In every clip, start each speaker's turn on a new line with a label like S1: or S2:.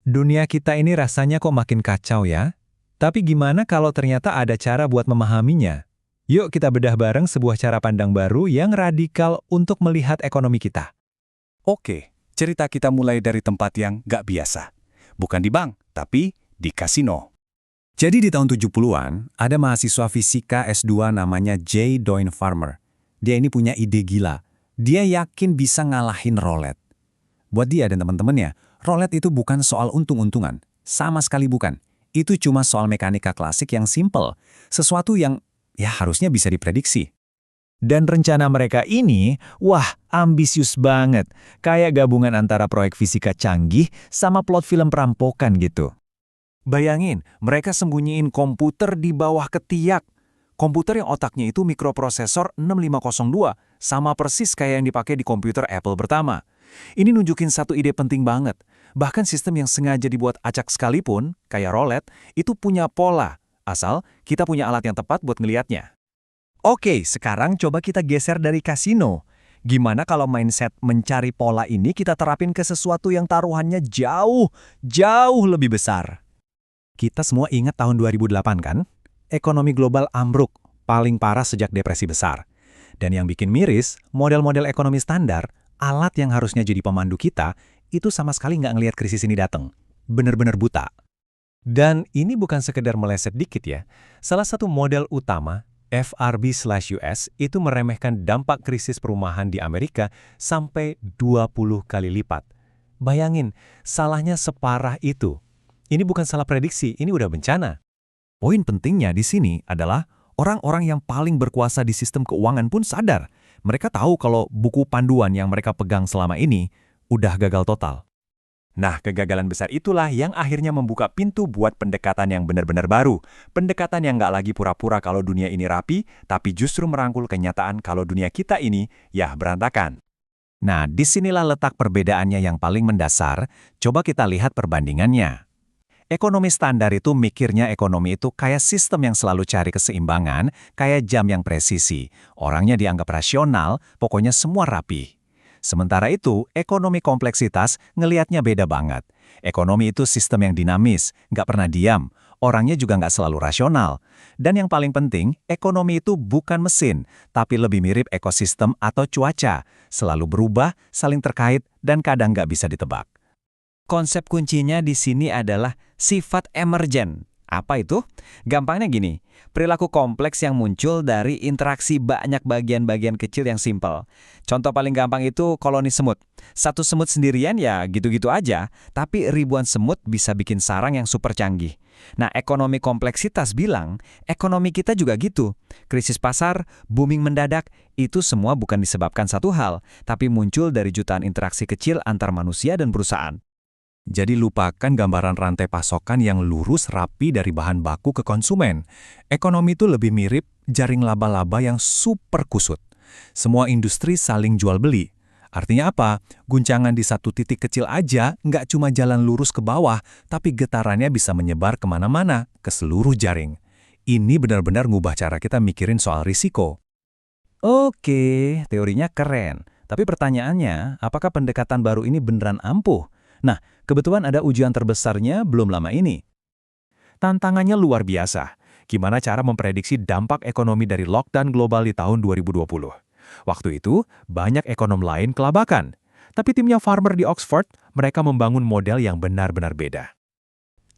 S1: Dunia kita ini rasanya kok makin kacau ya? Tapi gimana kalau ternyata ada cara buat memahaminya? Yuk kita bedah bareng sebuah cara pandang baru yang radikal untuk melihat ekonomi kita.
S2: Oke, cerita kita mulai dari tempat yang nggak biasa. Bukan di bank, tapi di kasino. Jadi di tahun 70-an, ada mahasiswa fisika S2 namanya J. Doyne Farmer. Dia ini punya ide gila. Dia yakin bisa ngalahin roulette. Buat dia dan teman-temannya, roulette itu bukan soal untung-untungan. Sama sekali bukan. Itu cuma soal mekanika klasik yang simple. Sesuatu yang ya harusnya bisa diprediksi.
S1: Dan rencana mereka ini, wah, ambisius banget. Kayak gabungan antara proyek fisika canggih sama plot film perampokan gitu.
S2: Bayangin, mereka sembunyiin komputer di bawah ketiak. Komputer yang otaknya itu mikroprosesor 6502, sama persis kayak yang dipakai di komputer Apple pertama. Ini nunjukin satu ide penting banget. Bahkan sistem yang sengaja dibuat acak sekalipun, kayak roulette, itu punya pola. Asal kita punya alat yang tepat buat ngeliatnya.
S1: Oke, sekarang coba kita geser dari kasino. Gimana kalau mindset mencari pola ini kita terapin ke sesuatu yang taruhannya jauh, jauh lebih besar? Kita semua ingat tahun 2008 kan? Ekonomi global ambruk, paling parah sejak depresi besar. Dan yang bikin miris, model-model ekonomi standar, alat yang harusnya jadi pemandu kita, itu sama sekali nggak ngelihat krisis ini datang. Bener-bener buta. Dan ini bukan sekedar meleset dikit ya. Salah satu model utama, FRB/US, itu meremehkan dampak krisis perumahan di Amerika sampai 20 kali lipat. Bayangin, salahnya separah itu. Ini bukan salah prediksi, ini udah bencana.
S2: Poin pentingnya di sini adalah orang-orang yang paling berkuasa di sistem keuangan pun sadar. Mereka tahu kalau buku panduan yang mereka pegang selama ini udah gagal total. Nah, kegagalan besar itulah yang akhirnya membuka pintu buat pendekatan yang benar-benar baru. Pendekatan yang nggak lagi pura-pura kalau dunia ini rapi, tapi justru merangkul kenyataan kalau dunia kita ini, ya berantakan. Nah, disinilah letak perbedaannya yang paling mendasar. Coba kita lihat perbandingannya. Ekonomi standar itu mikirnya ekonomi itu kayak sistem yang selalu cari keseimbangan, kayak jam yang presisi. Orangnya dianggap rasional, pokoknya semua rapi. Sementara itu, ekonomi kompleksitas ngelihatnya beda banget. Ekonomi itu sistem yang dinamis, nggak pernah diam. Orangnya juga nggak selalu rasional. Dan yang paling penting, ekonomi itu bukan mesin, tapi lebih mirip ekosistem atau cuaca. Selalu berubah, saling terkait, dan kadang nggak bisa ditebak.
S3: Konsep kuncinya di sini adalah sifat emergen. Apa itu? Gampangnya gini, perilaku kompleks yang muncul dari interaksi banyak bagian-bagian kecil yang simpel. Contoh paling gampang itu koloni semut. Satu semut sendirian ya gitu-gitu aja, tapi ribuan semut bisa bikin sarang yang super canggih. Nah, ekonomi kompleksitas bilang, ekonomi kita juga gitu. Krisis pasar, booming mendadak, itu semua bukan disebabkan satu hal, tapi muncul dari jutaan interaksi kecil antar manusia dan perusahaan.
S2: Jadi lupakan gambaran rantai pasokan yang lurus rapi dari bahan baku ke konsumen. Ekonomi itu lebih mirip jaring laba-laba yang super kusut. Semua industri saling jual beli. Artinya apa? Guncangan di satu titik kecil aja nggak cuma jalan lurus ke bawah, tapi getarannya bisa menyebar kemana-mana, ke seluruh jaring. Ini benar-benar ngubah cara kita mikirin soal risiko.
S1: Oke, teorinya keren. Tapi pertanyaannya, apakah pendekatan baru ini beneran ampuh? Nah, kebetulan ada ujian terbesarnya belum lama ini.
S2: Tantangannya luar biasa. Gimana cara memprediksi dampak ekonomi dari lockdown global di tahun 2020? Waktu itu, banyak ekonom lain kelabakan. Tapi timnya Farmer di Oxford, mereka membangun model yang benar-benar beda.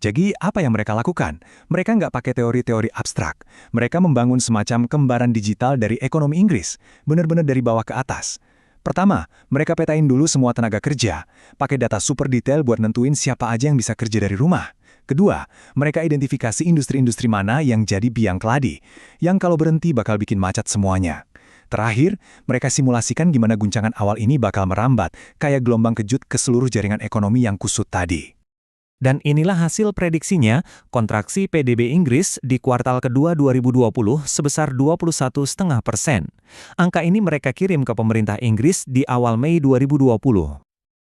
S2: Jadi, apa yang mereka lakukan? Mereka nggak pakai teori-teori abstrak. Mereka membangun semacam kembaran digital dari ekonomi Inggris, benar-benar dari bawah ke atas. Pertama, mereka petain dulu semua tenaga kerja, pakai data super detail buat nentuin siapa aja yang bisa kerja dari rumah. Kedua, mereka identifikasi industri-industri mana yang jadi biang keladi, yang kalau berhenti bakal bikin macet semuanya. Terakhir, mereka simulasikan gimana guncangan awal ini bakal merambat, kayak gelombang kejut ke seluruh jaringan ekonomi yang kusut tadi.
S1: Dan inilah hasil prediksinya, kontraksi PDB Inggris di kuartal kedua 2020 sebesar 21,5%. Angka ini mereka kirim ke pemerintah Inggris di awal Mei 2020.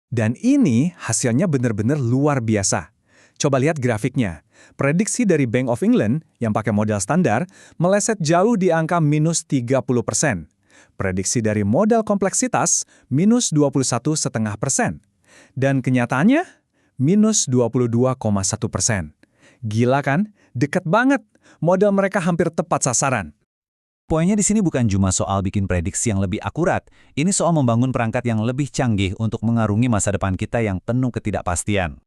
S2: Dan ini hasilnya benar-benar luar biasa. Coba lihat grafiknya. Prediksi dari Bank of England yang pakai model standar meleset jauh di angka minus 30%. Prediksi dari model kompleksitas minus 21,5%. Dan kenyataannya,
S1: minus 22,1%. Gila kan? Deket banget. Model mereka hampir tepat sasaran.
S3: Poinnya di sini bukan cuma soal bikin prediksi yang lebih akurat, ini soal membangun perangkat yang lebih canggih untuk mengarungi masa depan kita yang penuh ketidakpastian.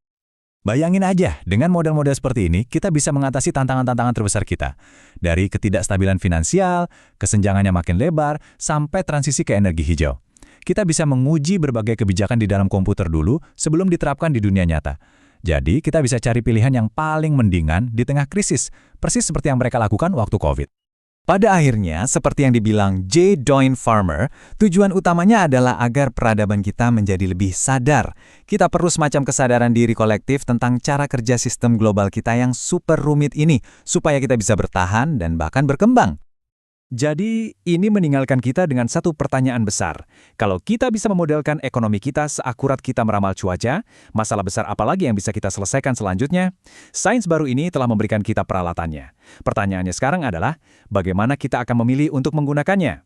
S2: Bayangin aja, dengan model-model seperti ini, kita bisa mengatasi tantangan-tantangan terbesar kita. Dari ketidakstabilan finansial, kesenjangannya makin lebar, sampai transisi ke energi hijau. Kita bisa menguji berbagai kebijakan di dalam komputer dulu sebelum diterapkan di dunia nyata. Jadi, kita bisa cari pilihan yang paling mendingan di tengah krisis, persis seperti yang mereka lakukan waktu COVID.
S3: Pada akhirnya, seperti yang dibilang J. Doyne Farmer, tujuan utamanya adalah agar peradaban kita menjadi lebih sadar. Kita perlu semacam kesadaran diri kolektif tentang cara kerja sistem global kita yang super rumit ini, supaya kita bisa bertahan dan bahkan berkembang.
S1: Jadi, ini meninggalkan kita dengan satu pertanyaan besar. Kalau kita bisa memodelkan ekonomi kita seakurat kita meramal cuaca, masalah besar apa lagi yang bisa kita selesaikan selanjutnya? Sains baru ini telah memberikan kita peralatannya. Pertanyaannya sekarang adalah, bagaimana kita akan memilih untuk menggunakannya?